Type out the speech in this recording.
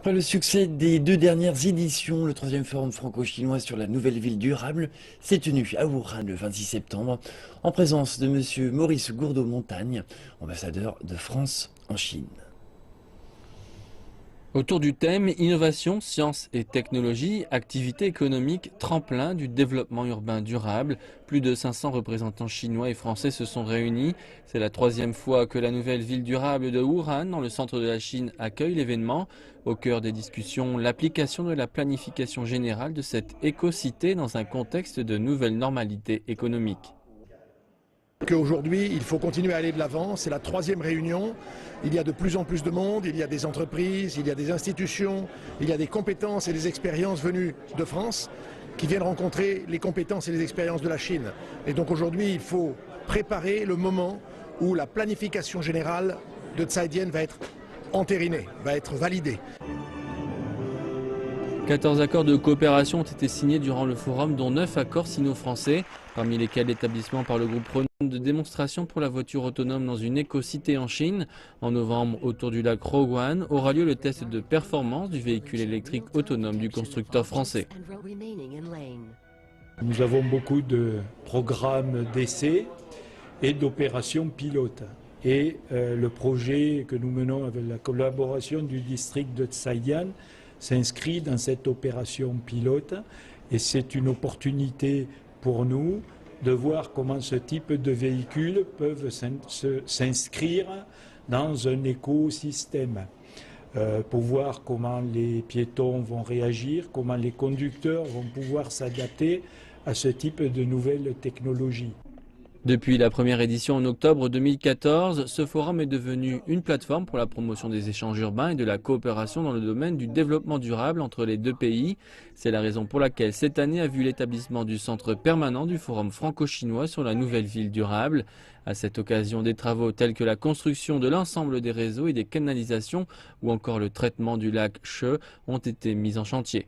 Après le succès des deux dernières éditions, le troisième forum franco-chinois sur la nouvelle ville durable s'est tenu à Wuhan le 26 septembre en présence de monsieur Maurice Gourdeau-Montagne, ambassadeur de France en Chine. Autour du thème Innovation, sciences et technologies, activités économiques, tremplin du développement urbain durable, plus de 500 représentants chinois et français se sont réunis. C'est la troisième fois que la nouvelle ville durable de Wuhan, dans le centre de la Chine, accueille l'événement. Au cœur des discussions, l'application de la planification générale de cette éco-cité dans un contexte de nouvelle normalité économique. Qu'aujourd'hui, il faut continuer à aller de l'avant. C'est la troisième réunion. Il y a de plus en plus de monde, il y a des entreprises, il y a des institutions, il y a des compétences et des expériences venues de France qui viennent rencontrer les compétences et les expériences de la Chine. Et donc aujourd'hui, il faut préparer le moment où la planification générale de Zhaidian va être entérinée, va être validée. 14 accords de coopération ont été signés durant le forum, dont 9 accords sino-français, parmi lesquels l'établissement par le groupe Renault de démonstration pour la voiture autonome dans une éco-cité en Chine. En novembre, autour du lac Roguan, aura lieu le test de performance du véhicule électrique autonome du constructeur français. Nous avons beaucoup de programmes d'essais et d'opérations pilotes. Et le projet que nous menons avec la collaboration du district de Zhaidian s'inscrit dans cette opération pilote et c'est une opportunité pour nous de voir comment ce type de véhicules peuvent s'inscrire dans un écosystème, pour voir comment les piétons vont réagir, comment les conducteurs vont pouvoir s'adapter à ce type de nouvelles technologies. Depuis la première édition en octobre 2014, ce forum est devenu une plateforme pour la promotion des échanges urbains et de la coopération dans le domaine du développement durable entre les deux pays. C'est la raison pour laquelle cette année a vu l'établissement du centre permanent du forum franco-chinois sur la nouvelle ville durable. À cette occasion, des travaux tels que la construction de l'ensemble des réseaux et des canalisations ou encore le traitement du lac She ont été mis en chantier.